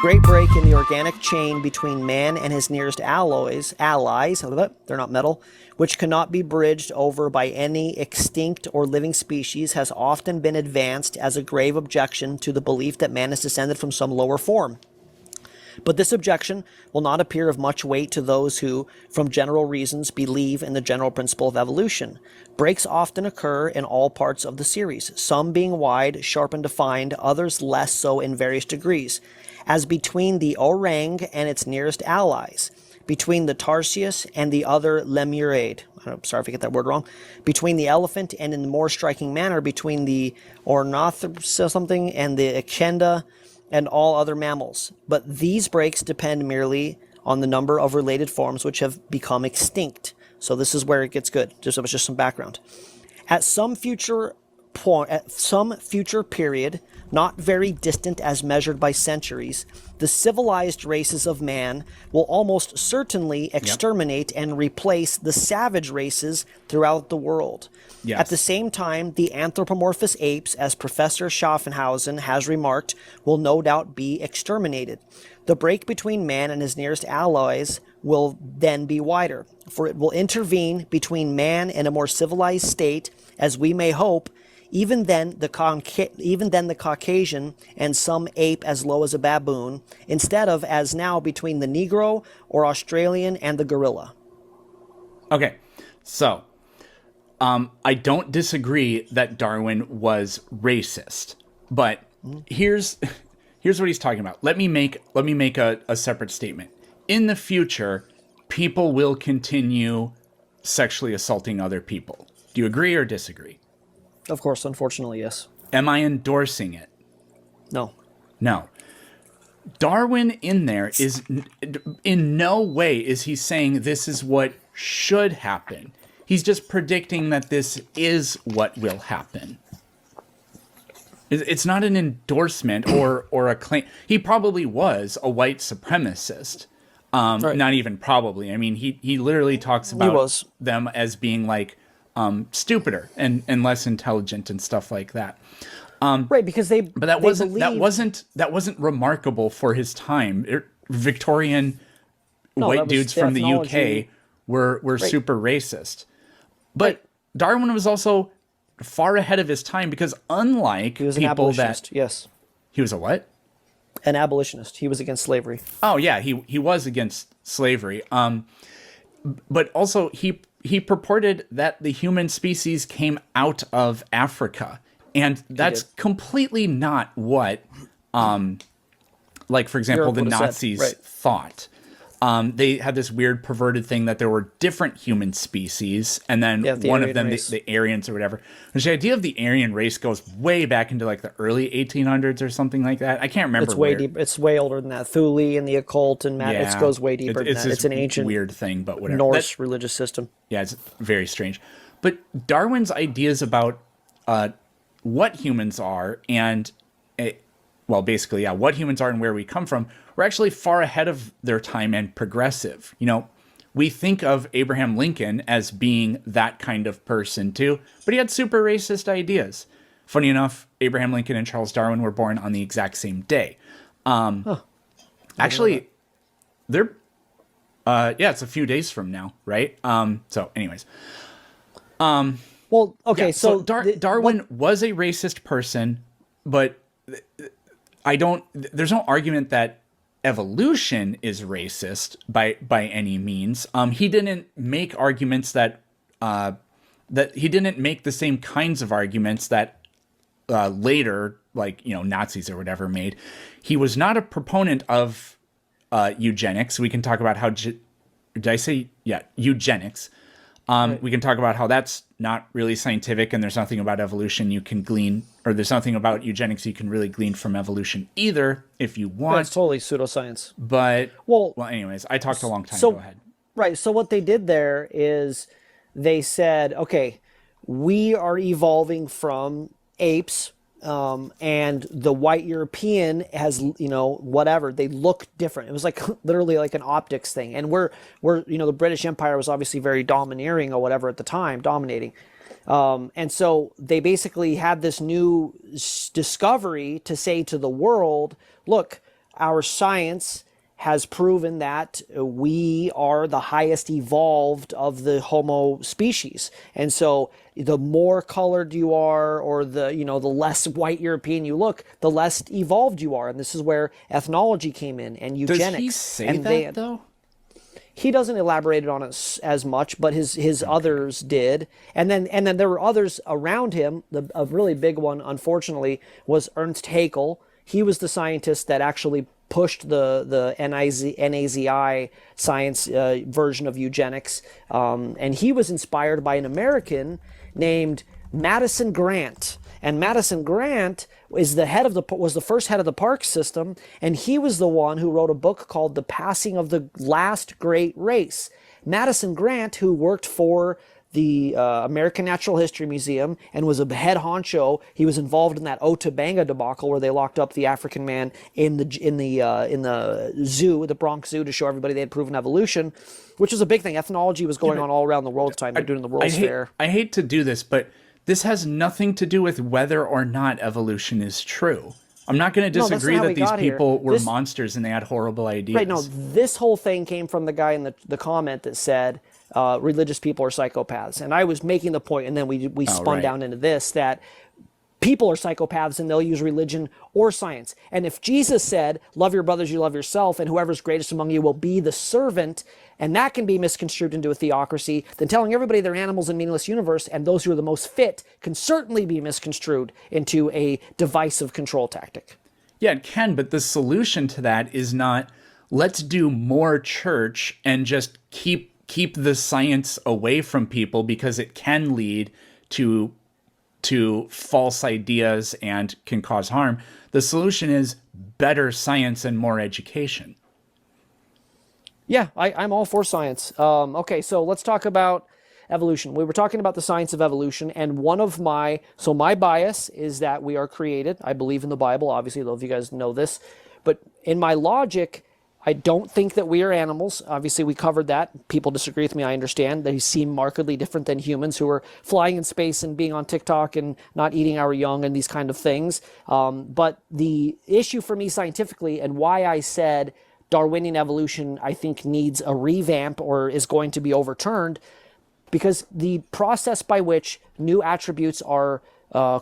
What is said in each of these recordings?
great break in the organic chain between man and his nearest allies, they're not metal, which cannot be bridged over by any extinct or living species, has often been advanced as a grave objection to the belief that man is descended from some lower form. But this objection will not appear of much weight to those who, from general reasons, believe in the general principle of evolution. Breaks often occur in all parts of the series, some being wide, sharp, and defined, others less so in various degrees, as between the orang and its nearest allies, between the tarsius and the other lemuride. I'm sorry if I get that word wrong. Between the elephant and, in a more striking manner, between the ornithopus something and the echidna and all other mammals. But these breaks depend merely on the number of related forms which have become extinct. So this is where it gets good. Just some background. At some future period, not very distant as measured by centuries, the civilized races of man will almost certainly exterminate and replace the savage races throughout the world. Yes. At the same time, the anthropomorphous apes, as Professor Schaffenhausen has remarked, will no doubt be exterminated. The break between man and his nearest allies will then be wider, for it will intervene between man and a more civilized state, as we may hope. Even then, the Caucasian and some ape as low as a baboon, instead of, as now, between the Negro or Australian and the gorilla. Okay, so I don't disagree that Darwin was racist, but here's what he's talking about. Let me make a separate statement. In the future, people will continue sexually assaulting other people. Do you agree or disagree? Of course, unfortunately, yes. Am I endorsing it? No. No. Darwin in there is, in no way is he saying this is what should happen. He's just predicting that this is what will happen. It's not an endorsement or a claim. He probably was a white supremacist. Right. Not even probably. I mean, he literally talks about them as being like, stupider and less intelligent and stuff like that. Right, because that wasn't remarkable for his time. Victorian white dudes from the UK were super racist. But Darwin was also far ahead of his time, because unlike he was an abolitionist. Yes. He was a what? An abolitionist. He was against slavery. Oh yeah, he was against slavery. But also he purported that the human species came out of Africa, and that's completely not what, like, for example, the Nazis thought. They had this weird perverted thing that there were different human species, and then one of them, the Aryans or whatever. Which the idea of the Aryan race goes way back into like the early 1800s or something like that. I can't remember. It's way deep. It's way older than that. Thule and the occult and it goes way deeper than that. It's an ancient weird thing, but whatever. Norse religious system. Yeah, it's very strange. But Darwin's ideas about what humans are and what humans are and where we come from were actually far ahead of their time and progressive. You know, we think of Abraham Lincoln as being that kind of person too, but he had super racist ideas. Funny enough, Abraham Lincoln and Charles Darwin were born on the exact same day. Actually, they're, it's a few days from now, right? So anyways. Well, okay, so Darwin was a racist person, but there's no argument that evolution is racist by any means. He didn't make arguments that he didn't make the same kinds of arguments that later, like, Nazis or whatever made. He was not a proponent of eugenics. We can talk about how, did I say, eugenics. Right. We can talk about how that's not really scientific, and there's nothing about evolution you can glean, or there's nothing about eugenics you can really glean from evolution either, if you want. That's totally pseudoscience. But, well, anyways, I talked a long time. Go ahead. Right, so what they did there is they said, okay, we are evolving from apes, and the white European has, whatever, they look different. It was like literally like an optics thing. And we're the British Empire was obviously very domineering or whatever at the time, dominating. And so they basically had this new discovery to say to the world, look, our science has proven that we are the highest evolved of the Homo species. And so the more colored you are, or the less white European you look, the less evolved you are. And this is where ethnology came in, and eugenics. Does he say that though? He doesn't elaborate on it as much, but his others did. And then there were others around him. A really big one, unfortunately, was Ernst Haeckel. He was the scientist that actually pushed the NAZI science version of eugenics. And he was inspired by an American named Madison Grant. And Madison Grant was the first head of the park system, and he was the one who wrote a book called The Passing of the Last Great Race. Madison Grant, who worked for the American Natural History Museum and was a head honcho, he was involved in that Otabanga debacle where they locked up the African man in the zoo, the Bronx Zoo, to show everybody they had proven evolution, which was a big thing. Ethnology was going on all around the world at the time. They're doing the World's Fair. I hate to do this, but this has nothing to do with whether or not evolution is true. I'm not going to disagree that these people were monsters and they had horrible ideas. Right, no, this whole thing came from the guy in the comment that said religious people are psychopaths. And I was making the point, and then we spun down into this, that people are psychopaths and they'll use religion or science. And if Jesus said, love your brothers, you love yourself, and whoever's greatest among you will be the servant, and that can be misconstrued into a theocracy, then telling everybody they're animals in a meaningless universe and those who are the most fit can certainly be misconstrued into a divisive control tactic. Yeah, it can, but the solution to that is not, let's do more church and just keep the science away from people, because it can lead to false ideas and can cause harm. The solution is better science and more education. Yeah, I'm all for science. Okay, so let's talk about evolution. We were talking about the science of evolution, and my bias is that we are created. I believe in the Bible, obviously, though, if you guys know this. But in my logic, I don't think that we are animals. Obviously, we covered that. People disagree with me, I understand. They seem markedly different than humans who are flying in space and being on TikTok and not eating our young and these kind of things. But the issue for me scientifically, and why I said Darwinian evolution, I think, needs a revamp or is going to be overturned, because the process by which new attributes are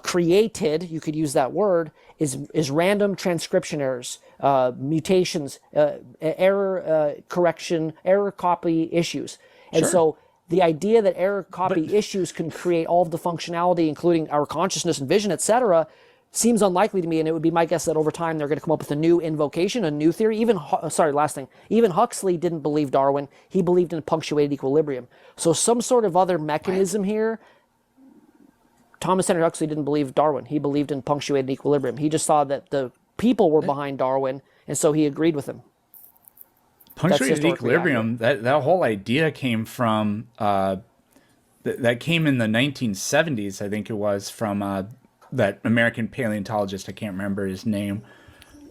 created, you could use that word, is random transcription errors, mutations, error correction, error copy issues. And so the idea that error copy issues can create all of the functionality, including our consciousness and vision, etc., seems unlikely to me, and it would be my guess that over time they're going to come up with a new invocation, a new theory. Even Huxley didn't believe Darwin. He believed in punctuated equilibrium. So some sort of other mechanism here. Thomas Henry Huxley didn't believe Darwin. He believed in punctuated equilibrium. He just saw that the people were behind Darwin, and so he agreed with him. Punctuated equilibrium, that whole idea came from, that came in the 1970s, I think it was, from that American paleontologist. I can't remember his name.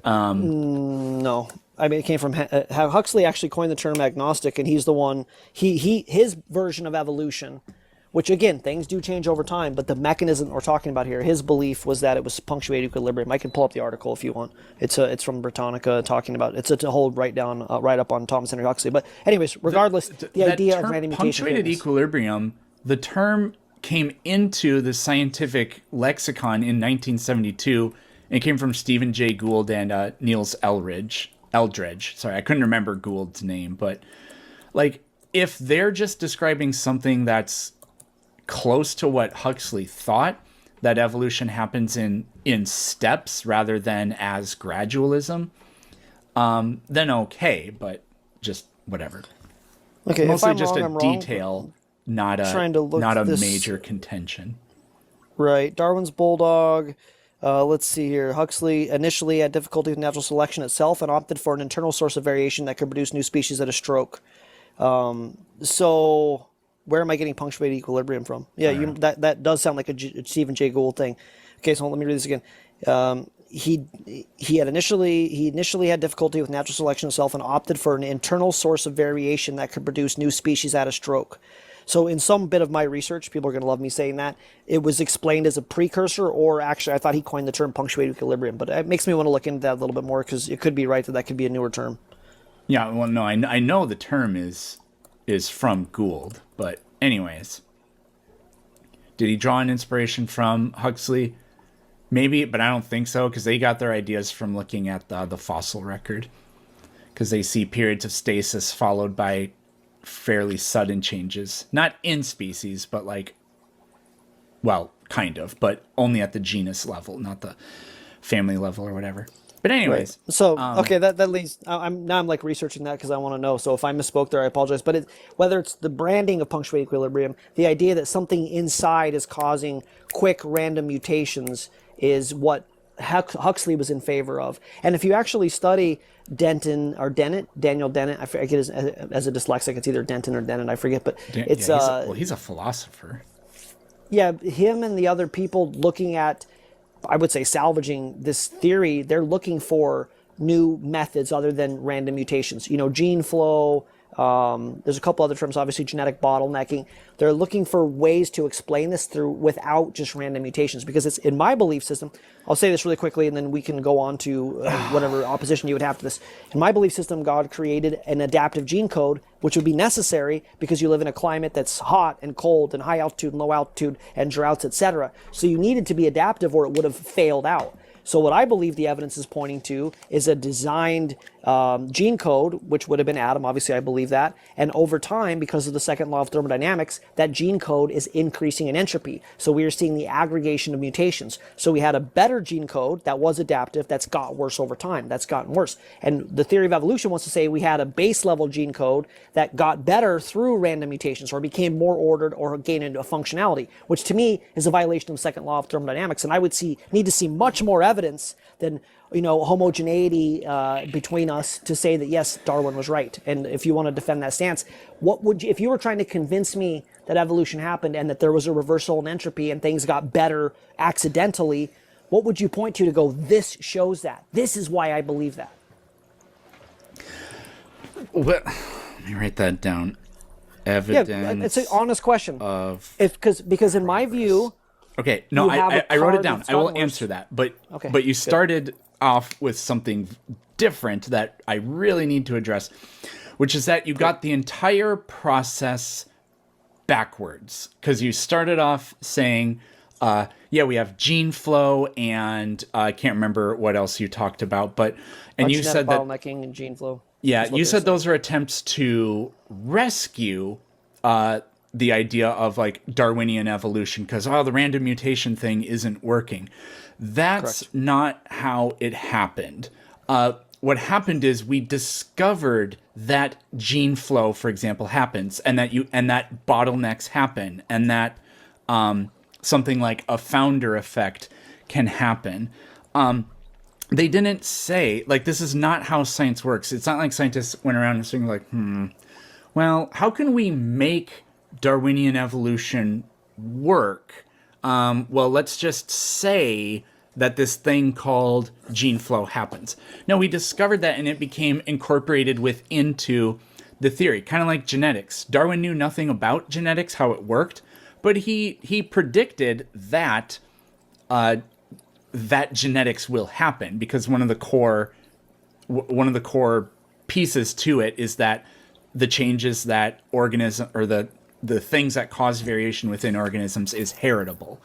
No. I mean, it came from Huxley actually coined the term agnostic, and he's the one, his version of evolution, which again, things do change over time, but the mechanism we're talking about here, his belief was that it was punctuated equilibrium. I can pull up the article if you want. It's from Britannica talking about, it's a whole write up on Thomas Henry Huxley. But anyways, regardless, the idea of random mutation. Punctuated equilibrium, the term came into the scientific lexicon in 1972, and it came from Stephen Jay Gould and Niels Eldredge. Sorry, I couldn't remember Gould's name, but like, if they're just describing something that's close to what Huxley thought, that evolution happens in steps rather than as gradualism, then okay, but just whatever. Okay, mostly if I'm just wrong, a I'm detail, wrong. not a major contention. Right, Darwin's bulldog. Let's see here. Huxley initially had difficulty with natural selection itself and opted for an internal source of variation that could produce new species at a stroke. So where am I getting punctuated equilibrium from? Yeah, that does sound like a Stephen Jay Gould thing. Okay, so let me read this again. He initially had difficulty with natural selection itself and opted for an internal source of variation that could produce new species at a stroke. So in some bit of my research, people are going to love me saying that, it was explained as a precursor, or actually I thought he coined the term punctuated equilibrium, but it makes me want to look into that a little bit more because it could be right that that could be a newer term. Yeah, well, no, I know the term is from Gould, but anyways, did he draw an inspiration from Huxley? Maybe, but I don't think so because they got their ideas from looking at the fossil record because they see periods of stasis followed by fairly sudden changes, not in species, but like, well, kind of, but only at the genus level, not the family level or whatever. But Right. anyways, So okay, that leads. I'm like researching that because I want to know. So if I misspoke there, I apologize. But whether it's the branding of punctuated equilibrium, the idea that something inside is causing quick random mutations is what Huxley was in favor of. And if you actually study Daniel Dennett, I forget as a dyslexic, it's either Denton or Dennett, I forget. But it's he's a philosopher. yeah, him and the other people looking at, I would say, salvaging this theory. They're looking for new methods other than random mutations. Gene flow. There's a couple other terms, obviously genetic bottlenecking. They're looking for ways to explain this through without just random mutations, because it's in my belief system. I'll say this really quickly, and then we can go on to whatever opposition you would have to this. In my belief system, God created an adaptive gene code, which would be necessary because you live in a climate that's hot and cold and high altitude and low altitude and droughts, etc. So you needed to be adaptive, or it would have failed out. So what I believe the evidence is pointing to is a designed gene code, which would have been Adam. Obviously, I believe that. And over time, because of the second law of thermodynamics, that gene code is increasing in entropy. So we are seeing the aggregation of mutations. So we had a better gene code that was adaptive that's got worse over time. That's gotten worse. And the theory of evolution wants to say we had a base level gene code that got better through random mutations, or became more ordered, or gained into a functionality, which to me is a violation of the second law of thermodynamics. And I would need to see much more evidence than homogeneity between us to say that yes, Darwin was right. And if you want to defend that stance, if you were trying to convince me that evolution happened and that there was a reversal in entropy and things got better accidentally, what would you point to go, this shows that, this is why I believe that? Let me write that down. Evidence. Yeah, it's an honest question. Because in my view. Okay, no, I wrote it down. I will answer that. But you started off with something different that I really need to address, which is that you got the entire process backwards. Because you started off saying, we have gene flow, and I can't remember what else you talked about. And you said that bottlenecking and gene flow. Yeah, you said those are attempts to rescue the idea of like Darwinian evolution because the random mutation thing isn't working. That's correct. Not how it happened. What happened is we discovered that gene flow, for example, happens, and that bottlenecks happen, and that something like a founder effect can happen. They didn't say, like, this is not how science works. It's not like scientists went around and saying, like, well, how can we make Darwinian evolution work? Well, let's just say that this thing called gene flow happens. No, we discovered that, and it became incorporated into the theory, kind of like genetics. Darwin knew nothing about genetics, how it worked, but he predicted that that genetics will happen, because one of the core pieces to it is that the changes that organism, or the things that cause variation within organisms, is heritable,